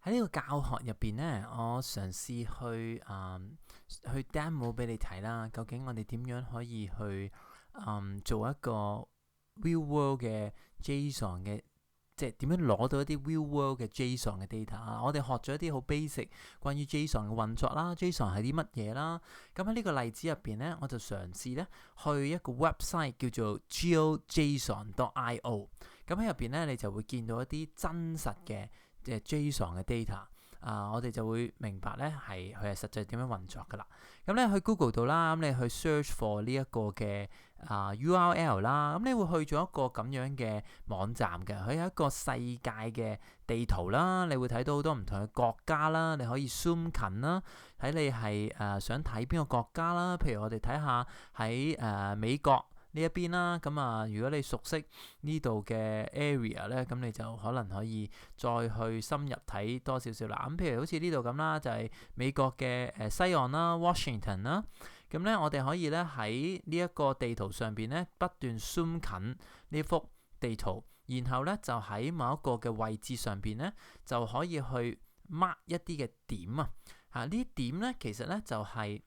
喺呢個教學入邊咧，我嘗試去 demo 俾你睇啦。究竟我哋點樣可以去做一個 real world 嘅 JSON 嘅，即係點樣攞到一啲 real world 嘅 JSON 嘅 data 啊？我哋學咗一啲好 basic 關於 JSON 嘅運作啦，JSON 係啲乜嘢啦？咁喺呢個例子入邊咧，我就嘗試咧去一個 website 叫做 GeoJSON.io。咁喺入邊咧，你就會見到一啲真實嘅JSON 嘅 data。我哋就會明白咧佢係實際點樣運作噶啦。咁咧去 Google 度啦，咁你去 search for 呢一個嘅URL 啦，咁你會去咗一個咁樣嘅網站嘅，佢有一個世界嘅地圖啦，你會睇到好多唔同嘅國家啦，你可以 zoom 近啦，睇你係想睇邊個國家啦。譬如我哋睇下喺美國呢一邊啦，咁如果你熟悉呢度嘅 area 咧，咁你就可能可以再去深入睇多少少啦。咁譬如好似呢度咁啦，就係美國嘅西岸啦 ，Washington 啦。咁咧，我哋可以咧喺呢一個地圖上邊咧不斷 zoom 近呢幅地圖，然後咧就喺某一個嘅位置上邊咧就可以去 mark 一啲嘅點啊。呢啲點咧其實咧就係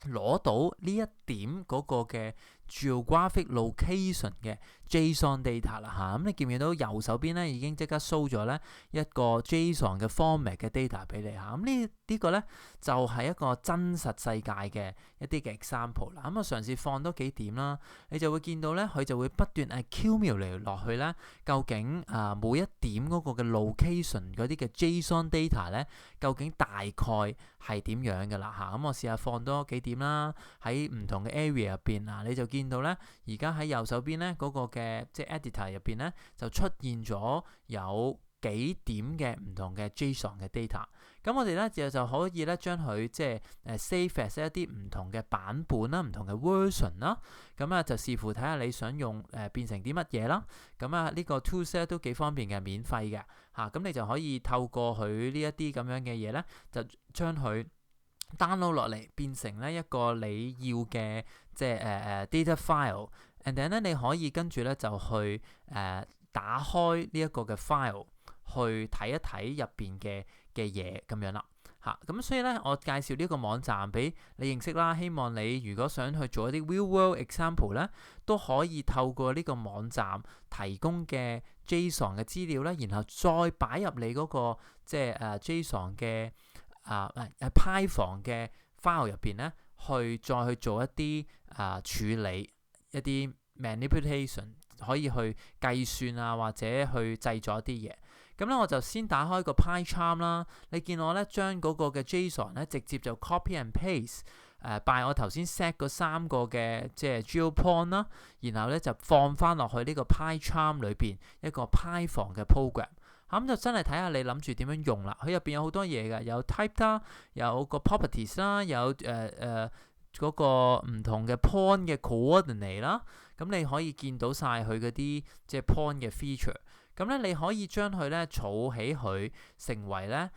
攞到呢一點嗰個嘅 geographic location 嘅 JSON data 啦嚇。咁你見唔見到右手邊咧已經即刻 show 咗咧一個 JSON 嘅 format 嘅 data 俾你嚇。咁呢個咧就係一個真實世界嘅一啲嘅 example 啦。咁我嘗試放多幾點啦，你就會見到咧佢就會不斷 accumulate 落去咧，究竟每一點嗰個嘅 location 嗰啲嘅 JSON data 咧，究竟大概係點樣嘅啦嚇。咁我試下放多幾點啦，喺唔同嘅 area 入邊你就見到咧，而家喺右手邊咧嗰個嘅即係 editor 入邊咧，就出現咗有幾點嘅唔同嘅 JSON 嘅 data。咁我哋咧就可以咧將佢即係save as 一啲唔同嘅版本啦，唔同嘅 version 啦。咁就視乎睇下你想用變成啲乜嘢啦。咁呢個 tools 咧都幾方便嘅，免費嘅嚇。咁你就可以透過佢呢一啲咁樣嘅嘢咧，就將佢download 落嚟變成咧一個你要嘅即係data file，and then 咧你可以跟住咧就去打開呢一個嘅 file 去睇一睇入邊嘅嘢咁樣啦嚇。咁所以咧我介紹呢個網站俾你認識啦，希望你如果想去做一啲 real world example 咧，都可以透過呢個網站提供嘅 JSON 嘅資料咧，然後再擺入你嗰個即係JSON 嘅Python 嘅 file 入邊咧，再去做一啲處理一啲 manipulation， 可以去計算或者去製作一啲嘢。咁咧我就先打開個 PyCharm 啦，你見我咧將嗰個嘅 JSON 咧直接就 copy and paste by 我頭先 set 嗰3個嘅即係 GeoPoint 啦，然後咧就放翻落去呢個 PyCharm 裏邊一個 Python 嘅 program。咁就真係睇下你諗住點樣用啦。佢入邊有好多嘢嘅，有 type 啦，有個 properties 啦，有嗰個唔同嘅 point 嘅 coordinate 啦。咁你可以見到晒佢嗰啲即係 point 嘅 feature。咁咧你可以將佢咧儲起佢，成為咧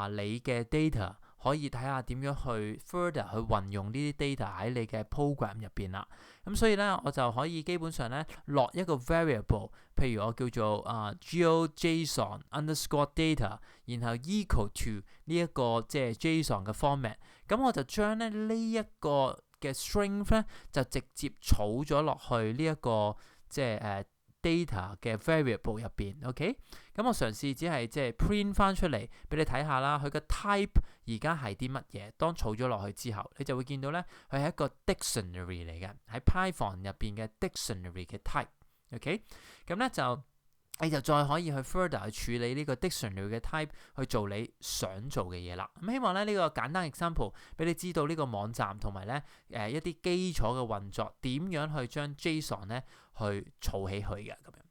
你嘅 data。可以睇下點樣去 further 去運用呢啲 data 喺你嘅 program 入邊啦。咁所以咧，我就可以基本上咧落一個 variable， 譬如我叫做GeoJSON underscore data， 然後 equal to 呢一個即係 JSON 嘅 format。咁我就將咧呢一個嘅 string 咧就直接儲咗落去呢一個即係data 嘅 variable 入邊 ，OK？ 咁我嘗試只係即係 print 翻出嚟俾你睇下啦。佢嘅 type 而家係啲乜嘢？當儲咗落去之後，你就會見到咧，佢係一個 dictionary 嚟嘅，喺 Python 入邊嘅 dictionary 嘅 type，OK？ 咁咧你就再可以去 further 去處理呢個 dictionary 嘅 type 去做你想做嘅嘢啦。咁希望咧呢個簡單 example 俾你知道呢個網站同埋咧一啲基礎嘅運作點樣去將 JSON 咧去儲起佢嘅咁樣。